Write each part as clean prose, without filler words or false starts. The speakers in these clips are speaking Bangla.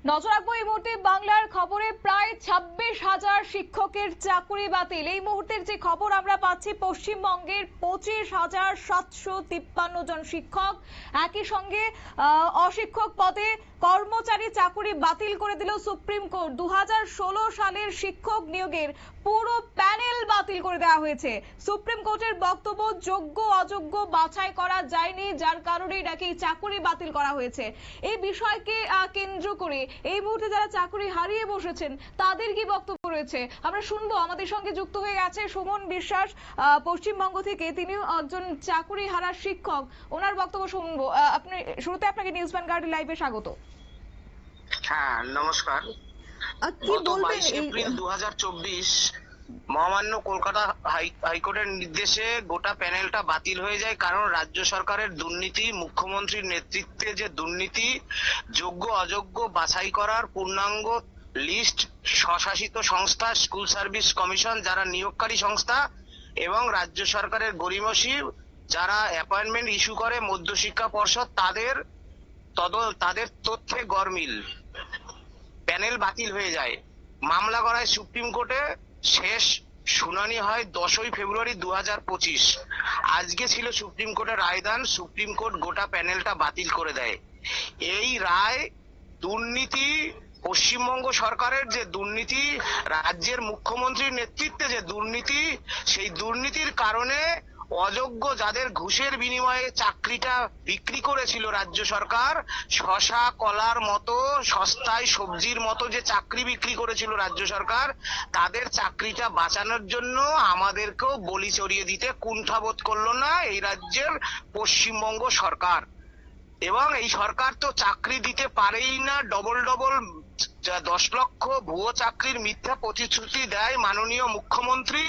নজর রাখবো এই মুহূর্তে বাংলার খবরে প্রায় 26,000 শিক্ষকের চাকরি বাতিল। এই মুহূর্তের যে খবর আমরা পাচ্ছি, পশ্চিমবঙ্গের 25,753 জন শিক্ষক, একই সঙ্গে অশিক্ষক পদে কর্মচারী চাকরি বাতিল করে দিল সুপ্রিম কোর্ট। 2016 সালের শিক্ষক নিয়োগের পুরো প্যানেল বাতিল করে দেওয়া হয়েছে। সুপ্রিম কোর্টের বক্তব্য, যোগ্য অযোগ্য বাছাই করা যায়নি, যার কারণেই নাকি চাকরি বাতিল করা হয়েছে। এই বিষয়কে কেন্দ্র করে এই মুহূর্তে যারা চাকরি হারিয়ে বসেছেন তাদের কি বক্তব্য রয়েছে আমরা শুনবো। আমাদের সঙ্গে যুক্ত হয়ে গেছে সুমন বিশ্বাস পশ্চিমবঙ্গ থেকে, তিনিও একজন চাকরি হারা শিক্ষক, ওনার বক্তব্য শুনবো। আপনি শুরুতে আপনাকে নিউজ ভ্যানগার্ড লাইভে স্বাগত। হ্যাঁ, নমস্কার। কি বলবেন? 22 এপ্রিল 2024 মহামান্য কলকাতা হাইকোর্টের নির্দেশে গোটা প্যানেলটা বাতিল হয়ে যায়, কারণ রাজ্য সরকারের দুর্নীতি, মুখ্যমন্ত্রীর নেতৃত্বে যে দুর্নীতি, যোগ্য অযোগ্য বাছাই করার পূর্ণাঙ্গ লিস্ট স্বশাসিত সংস্থা স্কুল সার্ভিস কমিশন যারা নিয়োগকারী সংস্থা এবং রাজ্য সরকারের গরিমসি যারা অ্যাপয়েন্টমেন্ট ইস্যু করে মধ্যশিক্ষা পর্ষদ, তাদের তথ্যে গরমিল। প্যানেল বাতিল হয়ে যায়, মামলা করায় সুপ্রিম কোর্টে, শেষ শুনানি হয় 10ই ফেব্রুয়ারি 2025। আজকে ছিল সুপ্রিম কোর্টের রায়দান, সুপ্রিম কোর্ট গোটা প্যানেলটা বাতিল করে দেয়। এই রায় দুর্নীতি, পশ্চিমবঙ্গ সরকারের যে দুর্নীতি, রাজ্যের মুখ্যমন্ত্রীর নেতৃত্বে যে দুর্নীতি, সেই দুর্নীতির কারণে অযোগ্য যাদের ঘুষের বিনিময়ে চাকরিটা বিক্রি করেছিল রাজ্য সরকার, শশা কলার মতো সস্তায় সবজির মতো যে চাকরি বিক্রি করেছিল রাজ্য সরকার, তাদের চাকরিটা বাঁচানোর জন্য আমাদেরকেও বলি চড়িয়ে দিতে কুণ্ঠাবোধ করলো না এই রাজ্যের পশ্চিমবঙ্গ সরকার। এবং এই সরকার তো চাকরি দিতে পারেই না, ডবল 10 লক্ষ ভুয়ো চাকরির মিথ্যা প্রতিশ্রুতি দেয় মাননীয় মুখ্যমন্ত্রী।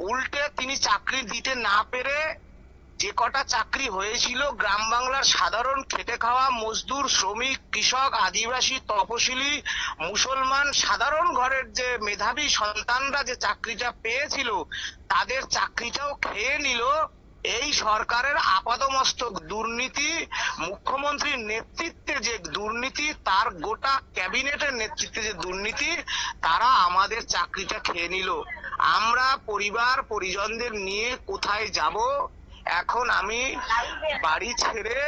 উল্টে তিনি চাকরি দিতে না পেরে যে কটা চাকরি হয়েছিল, গ্রাম বাংলার সাধারণ খেটে খাওয়া মজদুর, শ্রমিক, কৃষক, আদিবাসী, তপশিলি, মুসলমান সাধারণ ঘরের যে মেধাবী সন্তানরা যে চাকরিটা পেয়েছিল, তাদের চাকরিটাও খেয়ে নিল এই সরকারের আপাদমস্তক দুর্নীতি। মুখ্যমন্ত্রীর নেতৃত্বে যে দুর্নীতি, তার গোটা ক্যাবিনেটের নেতৃত্বে যে দুর্নীতি, তারা আমাদের চাকরিটা খেয়ে নিল। আমরা পরিবার পরিজনদের নিয়ে কোথায় যাব? এখন আমি বাড়ি ছেড়ে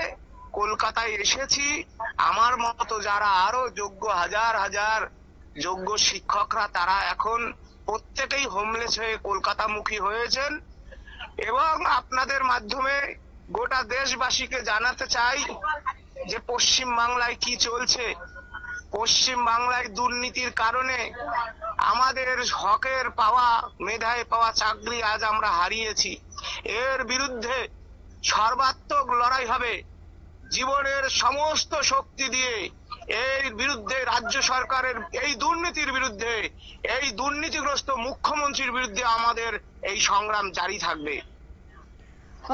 কলকাতায় এসেছি। আমার মতো যারা আরো যোগ্য হাজার হাজার যোগ্য শিক্ষকরা, তারা এখন প্রত্যেকেই হোমলেস হয়ে কলকাতামুখী হয়েছেন। এবং আপনাদের মাধ্যমে গোটা দেশবাসীকে জানাতে চাই যে পশ্চিম বাংলায় কি চলছে। পশ্চিম বাংলায় দুর্নীতির কারণে আমাদের হকের পাওয়া, মেধায় পাওয়া চাকরি আজ আমরা হারিয়েছি। এর বিরুদ্ধে সর্বাত্মক লড়াই হবে, জীবনের সমস্ত শক্তি দিয়ে এর বিরুদ্ধে, রাজ্য সরকারের এই দুর্নীতির বিরুদ্ধে, এই দুর্নীতিগ্রস্ত মুখ্যমন্ত্রীর বিরুদ্ধে আমাদের এই সংগ্রাম জারি থাকবে।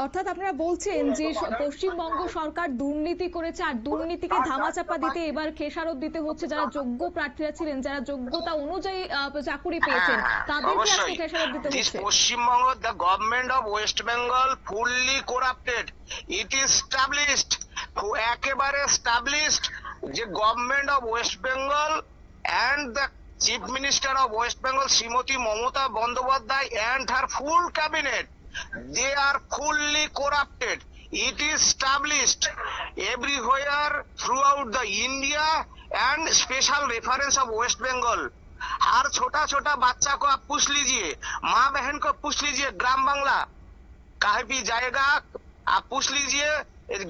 অর্থাৎ আপনারা বলছেন যে পশ্চিমবঙ্গ সরকার দুর্নীতি করেছে, আর দুর্নীতিকে ধামাচাপা দিতে এবার খেসারত দিতে হচ্ছে যারা যোগ্য প্রার্থীরা ছিলেন, যারা যোগ্যতা অনুযায়ী চাকরি পেয়েছেন, তাদেরকে আজকে খেসারত দিতে হচ্ছে। Paschimbanga, the government of West Bengal fully corrupted. It is established, একেবারে স্টাবলিশড, যে government of West Bengal and the chief minister of West Bengal, Srimati Mamata Bandyopadhyay, and her full cabinet, they are fully corrupted. It is established everywhere throughout the India, and special reference of West Bengal. हर छोटा छोटा बच्चा को आप पूछ लीजिए, माँ बहन को पूछ लीजिए, ग्राम बांग्ला कहीं भी जाएगा आप पूछ लीजिए,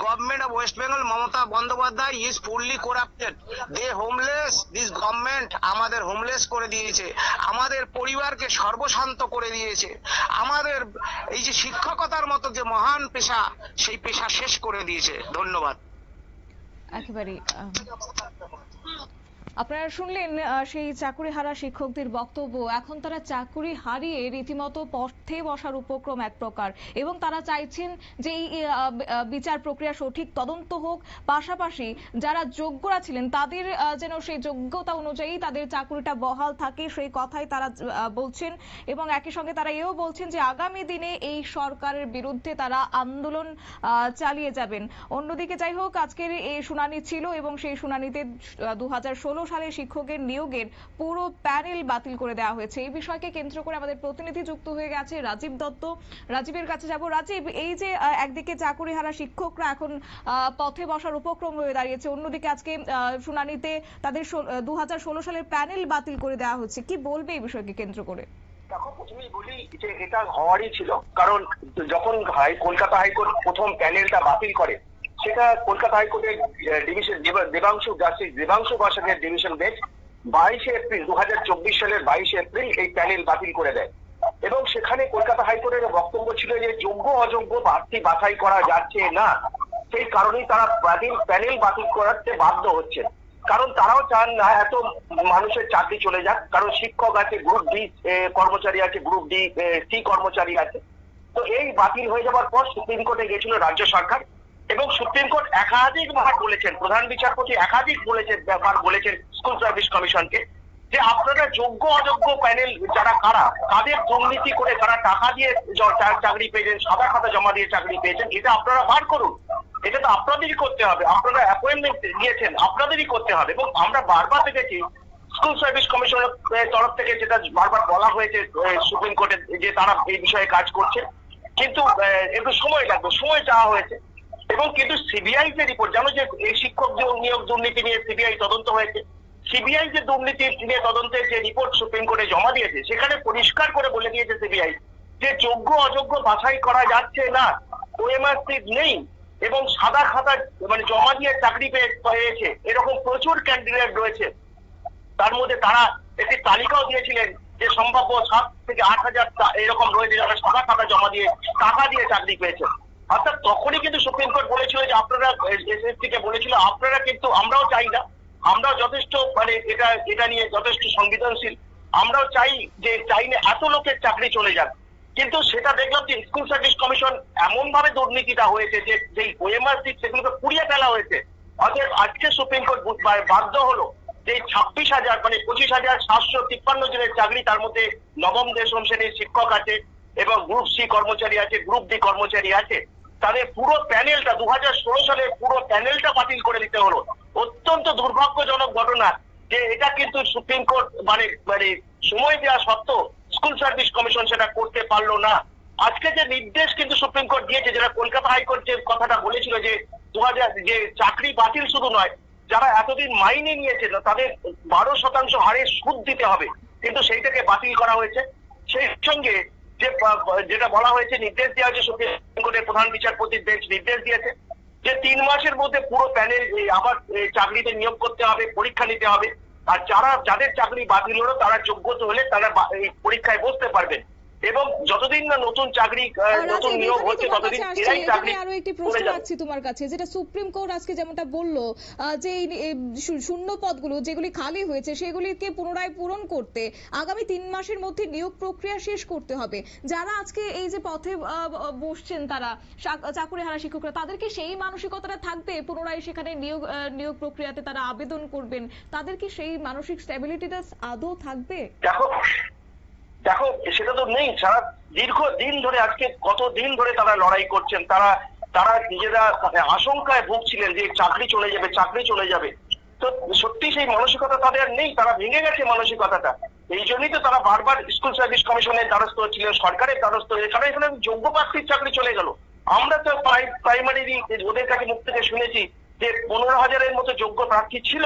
government of West Bengal Mamata Bandyopadhyay is fully corrupted. They homeless, this government আমাদের হোমলেস করে দিয়েছে, আমাদের পরিবারকে সর্বশান্ত করে দিয়েছে, আমাদের এই যে শিক্ষকতার মতো যে মহান পেশা, সেই পেশা শেষ করে দিয়েছে। ধন্যবাদ। একেবারে আপনারা শুনলেন সেই চাকরি হারা শিক্ষকদের বক্তব্য। এখন তারা চাকরি হারিয়ে রীতিমতো পথে বসার উপক্রম এক প্রকার, এবং তারা চাইছেন যে এই বিচার প্রক্রিয়া সঠিক তদন্ত হোক, পাশাপাশি যারা যোগ্যরা ছিলেন তাদের যেন সেই যোগ্যতা অনুযায়ী তাদের চাকরিটা বহাল থাকে, সেই কথাই তারা বলছেন। এবং একই সঙ্গে তারা এও বলছেন যে আগামী দিনে এই সরকারের বিরুদ্ধে তারা আন্দোলন চালিয়ে যাবেন। অন্যদিকে যাই হোক, আজকের এই শুনানি ছিল এবং সেই শুনানিতে 2016 সালে শিক্ষকের নিয়োগের পুরো প্যানেল বাতিল করে দেওয়া হয়েছে। এই বিষয়কে কেন্দ্র করে আমাদের প্রতিনিধি যুক্ত হয়ে গেছে রাজীব দত্ত। রাজীবের কাছে যাব। রাজীব, এই যে একদিকে চাকুরিহারা শিক্ষকরা এখন পথে বসার উপক্রম হয়ে দাঁড়িয়েছে, অন্যদিকে আজকে শুনানিতে তাদের 2016 সালের প্যানেল বাতিল করে দেওয়া হচ্ছে, কি বলবে এই বিষয়কে কেন্দ্র করে? দেখো, প্রথমেই বলি যে এটা হওয়ারই ছিল, কারণ যখন কলকাতা হাইকোর্ট প্রথম প্যানেলটা বাতিল করে, সেটা কলকাতা হাইকোর্টের ডিভিশন দেবাংশু বসাকের ডিভিশন বেঞ্চ 22 এপ্রিল 2024 সালের 22 এপ্রিল এই প্যানেল বাতিল করে দেয়। এবং সেখানে কলকাতা হাইকোর্টের বক্তব্য ছিল যে যোগ্য অযোগ্য প্রার্থী বাছাই করা যাচ্ছে না, সেই কারণেই তারা প্যানেল বাতিল করাতে বাধ্য হচ্ছেন। কারণ তারাও চান না এত মানুষের চাকরি চলে যাক, কারণ শিক্ষক আছে, গ্রুপ ডি কর্মচারী আছে, গ্রুপ ডি সি কর্মচারী আছে। তো এই বাতিল হয়ে যাওয়ার পর সুপ্রিম কোর্টে গেছিল রাজ্য সরকার, এবং সুপ্রিম কোর্ট একাধিকবার বলেছেন, প্রধান বিচারপতি একাধিক বলেছেন স্কুল সার্ভিস কমিশনকে যে আপনারা যোগ্য অযোগ্য প্যানেল যারা কারা, তাদের দুর্নীতি করে তারা টাকা দিয়ে চাকরি পেয়েছেন, সাদা খাতা জমা দিয়ে চাকরি পেয়েছেন, এটা আপনারা বার করুন। এটা তো আপনাদেরই করতে হবে, আপনারা অ্যাপয়েন্টমেন্ট দিয়েছেন, আপনাদেরই করতে হবে। এবং আমরা বারবার দেখেছি স্কুল সার্ভিস কমিশনের তরফ থেকে যেটা বারবার বলা হয়েছে সুপ্রিম কোর্টে যে তারা এই বিষয়ে কাজ করছে, কিন্তু একটু সময় লাগবে, সময় চাওয়া হয়েছে। এবং কিন্তু সিবিআই যে রিপোর্ট, জানো যে এই শিক্ষক নিয়োগ দুর্নীতি নিয়ে সিবিআই তদন্ত হয়েছে, সিবিআই যে দুর্নীতি নিয়ে তদন্তের যে রিপোর্ট সুপ্রিম কোর্টে জমা দিয়েছে, সেখানে পরিষ্কার করে বলে দিয়েছে সিবিআই যে যোগ্য অযোগ্য বাছাই করা যাচ্ছে না, ওএমআর সিট নেই, এবং সাদা খাতা মানে জমা দিয়ে চাকরি পেয়েছে এরকম প্রচুর ক্যান্ডিডেট রয়েছে। তার মধ্যে তারা একটি তালিকাও দিয়েছিলেন যে সম্ভাব্য 7 থেকে 8,000 এরকম রয়েছে যারা সাদা খাতা জমা দিয়ে টাকা দিয়ে চাকরি পেয়েছে। অর্থাৎ তখনই কিন্তু সুপ্রিম কোর্ট বলেছিল যে আপনারা এসএসসি কে বলেছিল আপনারা কিন্তু, আমরাও চাই না, আমরাও যথেষ্ট মানে এটা নিয়ে যথেষ্ট সংবেদনশীল, আমরাও চাই না এত লোকের চাকরি চলে যাক। কিন্তু সেটা দেখলাম যে স্কুল সার্ভিস কমিশন এমন ভাবে দুর্নীতিটা হয়েছে যে যেই ওএমআর সিট সেগুলোকে পুড়িয়ে ফেলা হয়েছে। অতএব আজকে সুপ্রিম কোর্ট বাধ্য হলো যে 26,000 মানে 25,753 জনের চাকরি, তার মধ্যে নবম দশম শ্রেণীর শিক্ষক আছে এবং গ্রুপ সি কর্মচারী আছে, গ্রুপ ডি কর্মচারী আছে, তাদের পুরো প্যানেলটা 2016 সালের পুরো প্যানেলটা বাতিল করে দিতে হলো। অত্যন্ত দুর্ভাগ্যজনক ঘটনা যে এটা কিন্তু সুপ্রিম কোর্ট মানে সময় দেওয়া সত্ত্বেও স্কুল সার্ভিস কমিশন সেটা করতে পারলো না। আজকে যে নির্দেশ কিন্তু সুপ্রিম কোর্ট দিয়েছে, যেটা কলকাতা হাইকোর্ট যে কথাটা বলেছিল যে 2000 যে চাকরি বাতিল শুধু নয়, যারা এতদিন মাইনে নিয়েছিল তাদের 12% হারে সুদ দিতে হবে, কিন্তু সেইটাকে বাতিল করা হয়েছে। সেই সঙ্গে যেটা বলা হয়েছে, নির্দেশ দেওয়া হয়েছে, সুপ্রিম কোর্টের প্রধান বিচারপতির বেঞ্চ নির্দেশ দিয়েছে যে 3 মাসের মধ্যে পুরো প্যানেল আবার চাকরিতে নিয়োগ করতে হবে, পরীক্ষা নিতে হবে, আর যাদের চাকরি বাতিল হলো তারা যোগ্যতা হলে তারা এই পরীক্ষায় বসতে পারবেন। এবং যতদিন না নতুন চাকরি নতুন নিয়োগ হচ্ছে ততদিন এরাই চাকরি। আরো একটি প্রশ্ন রাখছি তোমার কাছে, যেটা সুপ্রিম কোর্ট আজকে যেমনটা বললো যে শূন্য পদগুলো যেগুলি খালি হয়েছে সেগুলিকে পুনরায় পূরণ করতে আগামী 3 মাসের মধ্যে নিয়োগ প্রক্রিয়া শেষ করতে হবে। যারা আজকে এই যে পথে বসছেন তারা চাকুরিহারা শিক্ষকরা, তাদের কি সেই মানসিকতাটা থাকবে পুনরায় সেখানে নিয়োগ প্রক্রিয়াতে তারা আবেদন করবেন? তাদের কি সেই মানসিক স্ট্যাবিলিটিটা আদৌ থাকবে? দেখো সেটা তো নেই। সারা দীর্ঘদিন ধরে, আজকে কতদিন ধরে তারা লড়াই করছেন, তারা নিজেরা আশঙ্কায় ভুগছিলেন যে চাকরি চলে যাবে। তো সত্যি সেই মানসিকতা তাদের নেই, তারা ভেঙে গেছে মানসিকতাটা। এই জন্যই তো তারা বারবার স্কুল সার্ভিস কমিশনের দ্বারস্থ হচ্ছিলেন, সরকারের দ্বারস্থ হয়ে, কারণ এখানে যোগ্য প্রার্থীর চাকরি চলে গেল। আমরা তো প্রাইমারি ওদের কাছে মুখ থেকে শুনেছি যে 15,000-এর মতো যোগ্য প্রার্থী ছিল।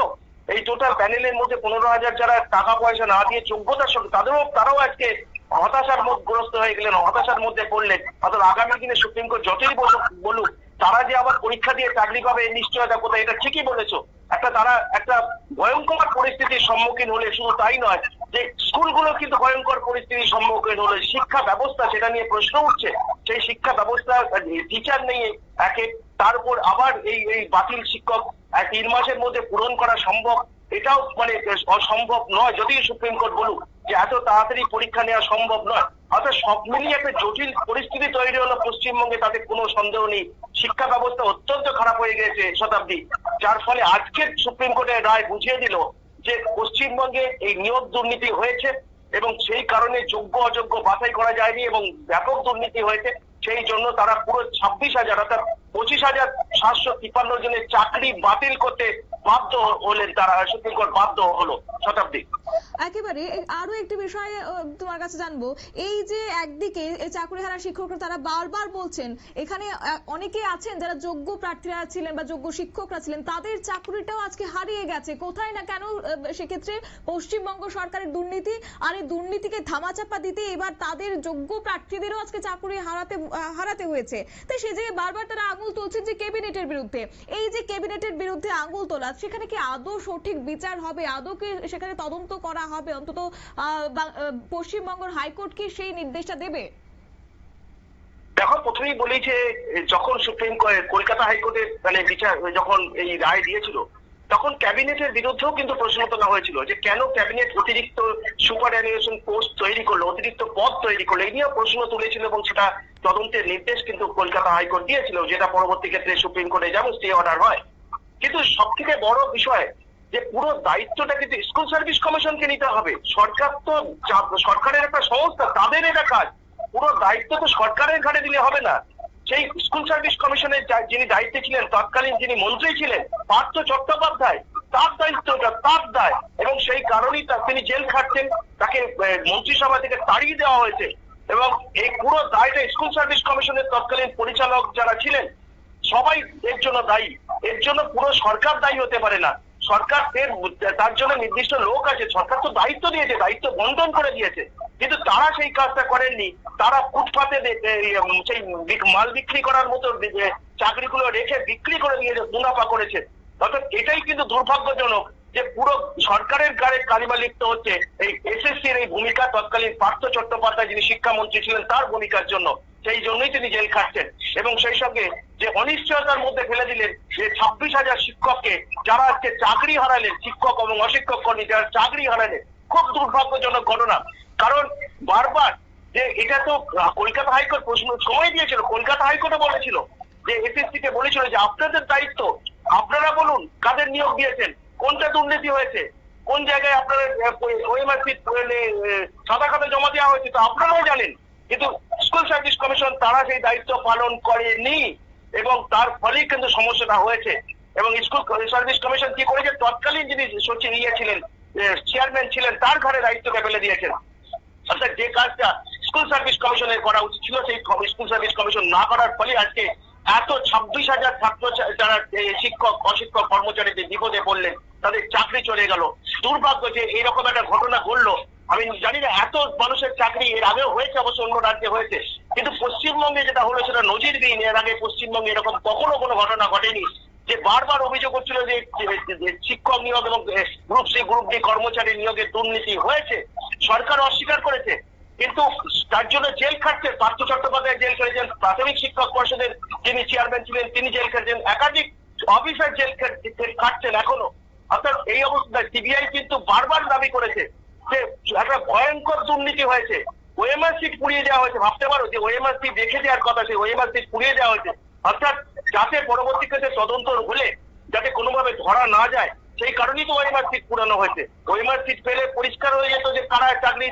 এই টোটাল প্যানেলের মধ্যে 15,000 যারা টাকা পয়সা না দিয়ে যোগ্যতার সঙ্গে, তারাও আজকে হতাশার গ্রস্ত হয়ে গেলেন, হতাশার মধ্যে পড়লেন। অর্থাৎ আগামী দিনে সুপ্রিম কোর্ট যতই বলুক, তারা যে আবার পরীক্ষা দিয়ে চাকরি পাবে নিশ্চয়তা কোথায়, এটা ঠিকই বলেছো। তারা একটা ভয়ঙ্কর পরিস্থিতির সম্মুখীন হলে, শুধু তাই নয় যে স্কুলগুলো কিন্তু ভয়ঙ্কর পরিস্থিতির সম্মুখীন হলে, শিক্ষা ব্যবস্থা সেটা নিয়ে প্রশ্ন উঠছে। সেই শিক্ষা ব্যবস্থা টিচার নেই তার উপর আবার এই বাতিল শিক্ষক 3 মাসের মধ্যে পূরণ করা সম্ভব? এটাও মানে অসম্ভব নয়, যদি সুপ্রিম কোর্ট বলুক যে এত তাড়াতাড়ি পরীক্ষা নেওয়া সম্ভব নয়। অর্থাৎ সব মিলিয়ে একটা জটিল পরিস্থিতি তৈরি হলো পশ্চিমবঙ্গে, তাতে কোনো সন্দেহ নেই। শিক্ষা ব্যবস্থা অত্যন্ত খারাপ হয়ে গেছে শতাব্দী, যার ফলে আজকের সুপ্রিম কোর্টের রায় বুঝিয়ে দিল যে পশ্চিমবঙ্গে এই নিয়োগ দুর্নীতি হয়েছে এবং সেই কারণে যোগ্য অযোগ্য বাছাই করা যায়নি এবং ব্যাপক দুর্নীতি হয়েছে। সেই জন্য তারা পুরো 26,000 অর্থাৎ 25,753 জনের চাকরি বাতিল করতে বাধ্য হলেন, তারা সুপ্রিম কোর্ট বাধ্য হলো শতাব্দী। একেবারে আরো একটি বিষয় তোমার কাছে জানবো, এই যে একদিকে চাকরিহারা শিক্ষকরা তারা বারবার বলছেন এখানে অনেকে আছেন যারা যোগ্য প্রার্থীরা ছিলেন বা যোগ্য শিক্ষকরা ছিলেন, তাদের চাকরিটাও আজকে হারিয়ে গেছে। কোথায় না কেন সেক্ষেত্রে পশ্চিমবঙ্গ সরকারের দুর্নীতি, আর এই দুর্নীতিকে ধামাচাপা দিতে এবার তাদের যোগ্য প্রার্থীদেরও আজকে চাকরি হারাতে হয়েছে। তাই সে জায়গায় বারবার তারা আঙুল তুলছেন যে ক্যাবিনেটের বিরুদ্ধে। এই যে ক্যাবিনেটের বিরুদ্ধে আঙুল তোলা, সেখানে কি আদৌ সঠিক বিচার হবে? আদৌ কি সেখানে তদন্ত করা হবে? অন্তত পশ্চিমবঙ্গের হাইকোর্ট কি সেই নির্দেশটা দেবে? দেখো, প্রথমেই বলি যে যখন সুপ্রিম কলকাতা হাইকোর্টের মানে বিচার যখন এই রায় দিয়েছিল, তখন ক্যাবিনেটের বিরুদ্ধেও কিন্তু প্রশ্ন তোলা হয়েছিল যে কেন ক্যাবিনেট অতিরিক্ত সুপারঅ্যানুয়েশন পোস্ট তৈরি করলো, অতিরিক্ত পদ তৈরি করলো, এই নিয়েও প্রশ্ন তুলেছিল এবং সেটা তদন্তের নির্দেশ কিন্তু কলকাতা হাইকোর্ট দিয়েছিল, যেটা পরবর্তী ক্ষেত্রে সুপ্রিম কোর্টে যেমন স্টে অর্ডার হয়। কিন্তু সব থেকে বড় বিষয় যে পুরো দায়িত্বটা কিন্তু স্কুল সার্ভিস কমিশনকে নিতে হবে। সরকার তো সরকারের একটা সংস্থা, তাদের এটা কাজ। পুরো দায়িত্ব তো সরকারের ঘাড়ে দিলে হবে না। সেই স্কুল সার্ভিস কমিশনের যিনি দায়িত্বে ছিলেন, তৎকালীন যিনি মন্ত্রী ছিলেন পার্থ চট্টোপাধ্যায়, তার দায়িত্বটা, তার দায়, এবং সেই কারণেই তিনি জেল খাটছেন, তাকে মন্ত্রিসভা থেকে তাড়িয়ে দেওয়া হয়েছে। এবং এই পুরো দায়টা স্কুল সার্ভিস কমিশনের তৎকালীন পরিচালক যারা ছিলেন সবাই এর জন্য দায়ী। এর জন্য পুরো সরকার দায়ী হতে পারে না। সরকার তার জন্য নির্দিষ্ট লোক আছে, সরকার তো দায়িত্ব দিয়েছে, দায়িত্ব বন্টন করে দিয়েছে, কিন্তু তারা সেই কাজটা করেননি। তারা ফুটপাতে সেই মাল বিক্রি করার মতো চাকরিগুলো রেখে বিক্রি করে দিয়েছে, মুনাফা করেছে। অর্থাৎ এটাই কিন্তু দুর্ভাগ্যজনক যে পুরো সরকারের গাড়ে কালিমা লিপ্ত হচ্ছে এই এসএসসির এই ভূমিকা, তৎকালীন পার্থ চট্টোপাধ্যায় যিনি শিক্ষামন্ত্রী ছিলেন তার ভূমিকার জন্য। সেই জন্যই তিনি জেল খাটছেন এবং সেই সঙ্গে যে অনিশ্চয়তার মধ্যে ফেলে দিলেন যে 26,000 শিক্ষককে, যারা আজকে চাকরি হারালেন, শিক্ষক এবং অশিক্ষক কর্মী যারা চাকরি হারালেন, খুব দুর্ভাগ্যজনক ঘটনা। কারণ বারবার যে এটা তো কলকাতা হাইকোর্ট প্রশ্ন সময় দিয়েছিল, কলকাতা হাইকোর্টে বলেছিল যে এসএসসি কে বলেছিল যে আপনাদের দায়িত্ব, আপনারা বলুন কাদের নিয়োগ দিয়েছেন, কোনটা দুর্নীতি হয়েছে, কোন জায়গায় আপনারা ওএমআরসি সাদা খাতা জমা দেওয়া হয়েছে, তো আপনারাও জানেন। কিন্তু স্কুল সার্ভিস কমিশন তারা সেই দায়িত্ব পালন করেনি এবং তার ফলেই কিন্তু সমস্যাটা হয়েছে। এবং স্কুল সার্ভিস কমিশন কি করেছে, তৎকালীন যিনি সচিব ছিলেন, চেয়ারম্যান ছিলেন, তার ঘরে দায়িত্বটা ফেলে দিয়েছেন। অর্থাৎ যে কাজটা স্কুল সার্ভিস কমিশনের করা উচিত ছিল সেই স্কুল সার্ভিস কমিশন না করার ফলে আজকে এত 26,000 ছাত্র যারা শিক্ষক অশিক্ষক কর্মচারীদের বিপদে পড়লেন, তাদের চাকরি চলে গেল। দুর্ভাগ্য যে এইরকম একটা ঘটনা ঘটলো। আমি জানি না এত মানুষের চাকরি এর আগেও হয়েছে, অবশ্য অন্য রাজ্যে হয়েছে, কিন্তু পশ্চিমবঙ্গে যেটা হলো সেটা নজিরবিহীন। এর আগে পশ্চিমবঙ্গে এরকম কখনো কোনো ঘটনা ঘটেনি যে বারবার অভিযোগ হচ্ছিল যে শিক্ষক নিয়োগ এবং গ্রুপ সি গ্রুপ ডি কর্মচারী নিয়োগের দুর্নীতি হয়েছে, সরকার অস্বীকার করেছে, কিন্তু তার জন্য জেল খাটছে। পার্থ চট্টোপাধ্যায় জেল খেটেছেন, প্রাথমিক শিক্ষক পর্ষদের যিনি চেয়ারম্যান ছিলেন তিনি জেল খেটেছেন, একাধিক অফিসার জেল খাটছেন এখনো। অর্থাৎ এই অবস্থায় সিবিআই কিন্তু বারবার দাবি করেছে যে একটা ভয়ঙ্কর দুর্নীতি হয়েছে, ওএমআর সিট পুড়িয়ে দেওয়া হয়েছে। ভাবতে পারো যে ওএমআর সিট রেখে দেওয়ার কথা, সেই ওএমআর সিট পুড়িয়ে দেওয়া হয়েছে। অর্থাৎ যাতে পরবর্তী ক্ষেত্রে তদন্ত হলে যাতে কোনোভাবে ধরা না যায়, সেই কারণেই তো ওএমআর সিট পুরানো হয়েছে। ওএমআর সিট পেলে পরিষ্কার হয়ে যেত যে কারা চাকরি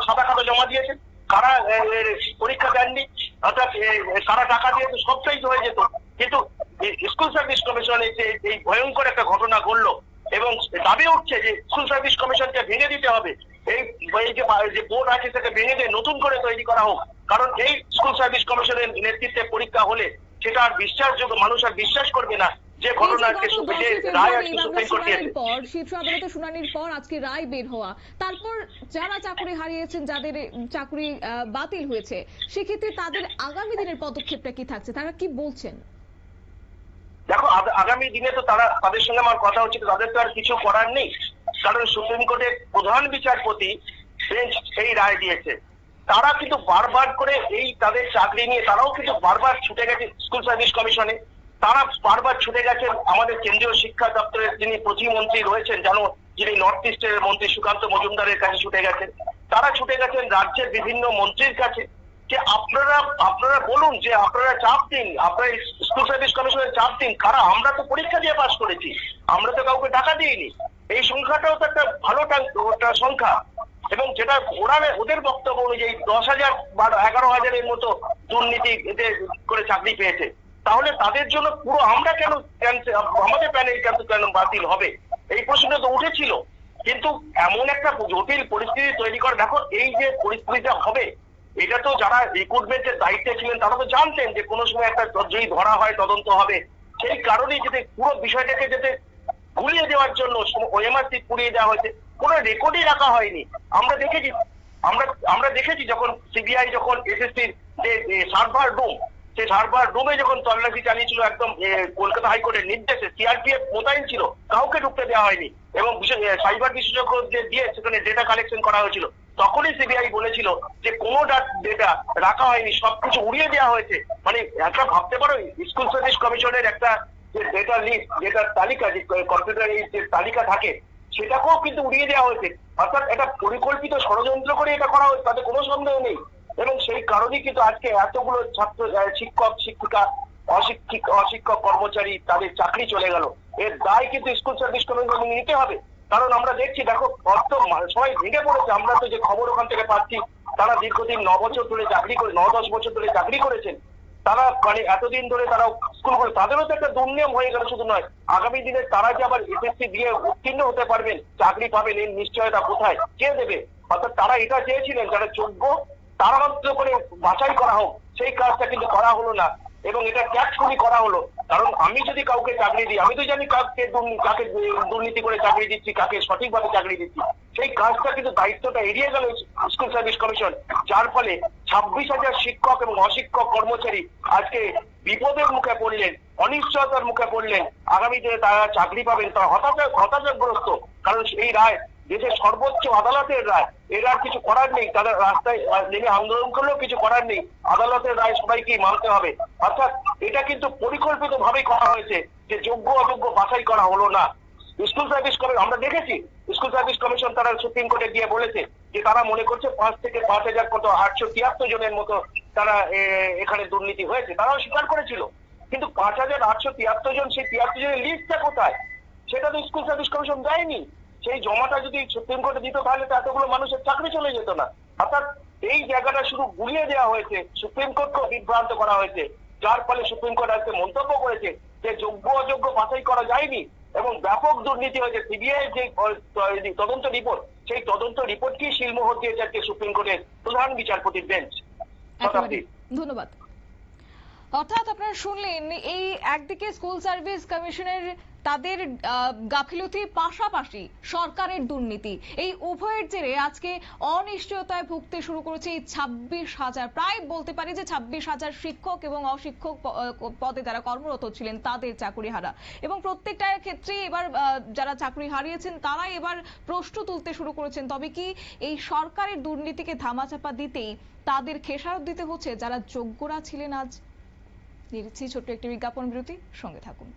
সাদা খাতা জমা দিয়েছেন, কারা পরীক্ষা দেননি, অর্থাৎ কারা টাকা দিয়েছে, সবটাই হয়ে যেত। কিন্তু স্কুল সার্ভিস কমিশনে যে এই ভয়ঙ্কর একটা ঘটনা ঘটলো এবং দাবি উঠছে যে স্কুল সার্ভিস কমিশনকে ভেঙে দিতে হবে, এই যে বোর্ড আছে সেটা ভেঙে দিয়ে নতুন করে তৈরি করা হোক। কারণ এই স্কুল সার্ভিস কমিশনের নেতৃত্বে পরীক্ষা হলে সেটা আর বিশ্বাসযোগ্য, মানুষ আর বিশ্বাস করবে না যে ঘটনা আজকে রায় আজকে সুপ্রিম কোর্ট দিয়েছে। শীর্ষ আদালতে শুনানির পর আজকে রায় বের হওয়া, তারপর যারা চাকরি হারিয়েছেন, যাদের চাকরি বাতিল হয়েছে, সেক্ষেত্রে তাদের আগামী দিনের পদক্ষেপটা কি থাকছে, তারা কি বলছেন? দেখো, আগামী দিনে তো তাদের সঙ্গে আমার কথা হচ্ছে, তাদের তো আর কিছু করার নেই, কারণ সুপ্রিম কোর্টের প্রধান বিচারপতি বেঞ্চ এই রায় দিয়েছে। তারা কিন্তু বারবার করে এই তাদের চাকরি নিয়ে তারাও কিন্তু বারবার ছুটে গেছে স্কুল সার্ভিস কমিশনে, তারা বারবার ছুটে গেছেন আমাদের কেন্দ্রীয় শিক্ষা দপ্তরের যিনি প্রতিমন্ত্রী রয়েছেন যিনি নর্থ ইস্টের মন্ত্রী সুকান্ত মজুমদারের কাছে ছুটে গেছেন, তারা ছুটে গেছেন রাজ্যের বিভিন্ন মন্ত্রীর কাছে যে আপনারা বলুন, যে আপনারা চাপ দিন, আপনারা স্কুল সার্ভিস কমিশনের চাপ দিন। কারা? আমরা তো পরীক্ষা দিয়ে পাস করেছি, আমরা তো কাউকে টাকা দিইনি। এই সংখ্যাটাও তো একটা ভালো সংখ্যা। এবং যেটা ওদের বক্তব্য অনুযায়ী 10,000 বা 11,000-এর মতো দুর্নীতি করে চাকরি পেয়েছে। তাহলে তাদের জন্য পুরো আমরা কেন আমাদের প্যানেল কেন বাতিল হবে, এই প্রশ্নটা তো উঠেছিল। কিন্তু এমন একটা জটিল পরিস্থিতি তৈরি করে, দেখো এই যে পরিস্থিতিটা হবে, এটা তো যারা রিক্রুটমেন্টের দায়িত্বে ছিলেন তারা তো জানতেন যে কোনো সময় একটা যদি ধরা হয় তদন্ত হবে। সেই কারণেই যাতে পুরো বিষয়টাকে যাতে গুলিয়ে দেওয়ার জন্য ওএমআর পুড়িয়ে দেওয়া হয়েছে, কোনো রেকর্ডই রাখা হয়নি। আমরা দেখেছি যখন সিবিআই যখন এসএসসির যে সার্ভার রুম, সেই সার্ভার রুমে যখন তল্লাশি চালিয়েছিল একদম কলকাতা হাইকোর্টের নির্দেশে, সিআরপিএফ মোতায়েন ছিল, কাউকে ঢুকতে দেওয়া হয়নি এবং সাইবার বিশেষজ্ঞদের দিয়ে সেখানে ডেটা কালেকশন করা হয়েছিল। তখনই সিবিআই বলেছিল যে কোনো ডেটা রাখা হয়নি, সবকিছু উড়িয়ে দেওয়া হয়েছে। মানে একটা ভাবতে পারো, স্কুল সার্ভিস কমিশনের একটা যে ডেটা লিস্ট, ডেটার তালিকা, যে কম্পিউটার এই যে তালিকা থাকে, সেটাকেও কিন্তু উড়িয়ে দেওয়া হয়েছে। অর্থাৎ এটা পরিকল্পিত ষড়যন্ত্র করে এটা করা হয়েছে, তাতে কোনো সন্দেহ নেই। এবং সেই কারণেই কিন্তু আজকে এতগুলো ছাত্র, শিক্ষক, শিক্ষিকা, অশিক্ষক কর্মচারী তাদের চাকরি চলে গেল। এর দায় কিন্তু স্কুল সার্ভিস কমিশন নিতে হবে। কারণ আমরা দেখছি, দেখো সবাই ভেঙে পড়েছে। আমরা তো যে খবর ওখান থেকে পাচ্ছি, তারা দীর্ঘদিন 9 বছর ধরে চাকরি করে, 9-10 বছর ধরে চাকরি করেছেন। তারা মানে এতদিন ধরে তারা স্কুল করে, তাদেরও তো একটা দুর্নিয়ম হয়ে গেল। শুধু নয়, আগামী দিনে তারা যে আবার এসএসসি দিয়ে উত্তীর্ণ হতে পারবেন, চাকরি পাবেন, এর নিশ্চয়তা কোথায়, কে দেবে? অর্থাৎ তারা এটা চেয়েছিলেন যারা যোগ্য তারা মাত্র করে বাছাই করা হোক, সেই কাজটা কিন্তু করা হলো না। এবং এটা ট্যাক্সফুলি করা হলো। কারণ আমি যদি কাউকে চাকরি দিই, আমি তো জানি কাকে দুর্নীতি করে চাকরি দিচ্ছি, কাকে সঠিকভাবে চাকরি দিচ্ছি। সেই কাজটা কিন্তু দায়িত্বটা এড়িয়ে গেল স্কুল সার্ভিস কমিশন, যার ফলে 26,000 শিক্ষক এবং অশিক্ষক কর্মচারী আজকে বিপদের মুখে পড়লেন, অনিশ্চয়তার মুখে পড়লেন। আগামী দিনে তারা চাকরি পাবেন, তারা হতাশাগ্রস্ত। কারণ এই রায় দেশের সর্বোচ্চ আদালতের রায়, এর আর কিছু করার নেই। তাদের রাস্তায় নেমে আন্দোলন করলেও কিছু করার নেই, আদালতের রায় সবাইকেই মানতে হবে। অর্থাৎ এটা কিন্তু পরিকল্পিত ভাবেই করা হয়েছে যে যোগ্য অযোগ্য বাছাই করা হলো না। স্কুল সার্ভিস কমিশন আমরা দেখেছি, স্কুল সার্ভিস কমিশন তারা সুপ্রিম কোর্টে গিয়ে বলেছে যে তারা মনে করছে 5 থেকে 5,000 কত 873 জনের মতো তারা এখানে দুর্নীতি হয়েছে, তারাও স্বীকার করেছিল। কিন্তু 5,873 জন, সেই 73 জনের লিস্টটা কোথায়, সেটা তো স্কুল সার্ভিস কমিশন দেয়নি। সেই জমাটা যদি সুপ্রিম কোর্টে দিত, তাহলে তো এতগুলো মানুষের চাকরি চলে যেত না। অর্থাৎ এই জায়গাটা শুধু গুলিয়ে দেওয়া হয়েছে, সুপ্রিম কোর্টকেও বিভ্রান্ত করা হয়েছে, যার ফলে সুপ্রিম কোর্ট আজকে মন্তব্য করেছে যে যোগ্য অযোগ্য বাছাই করা যায়নি এবং ব্যাপক দুর্নীতি হয়েছে। সিবিআই যে তদন্ত রিপোর্ট, সেই তদন্ত রিপোর্টকেই শিলমোহর দিয়েছে আজকে সুপ্রিম কোর্টের প্রধান বিচারপতির বেঞ্চ। ধন্যবাদ। অর্থাৎ আপনারা শুনলেন, এই একদিকে স্কুল সার্ভিস কমিশনের তাদের গাফিলতি, পাশাপাশি সরকারের দুর্নীতি, এই উভয়ের জেরে আজকে অনিশ্চয়তায় ভুগতে শুরু করেছে এই 26,000, প্রায় বলতে পারি যে 26,000 শিক্ষক এবং অশিক্ষক পদে যারা কর্মরত ছিলেন তাদের চাকরি হারা। এবং প্রত্যেকটার ক্ষেত্রে এবার যারা চাকরি হারিয়েছেন তারাই এবার প্রশ্ন তুলতে শুরু করেছেন, তবে কি এই সরকারের দুর্নীতিকে ধামাচাপা দিতেই তাদের খেসারত দিতে হচ্ছে যারা যোগ্যরা ছিলেন। আজ নিচ্ছি ছোট্ট একটি বিজ্ঞাপন বিরতি, সঙ্গে থাকুন।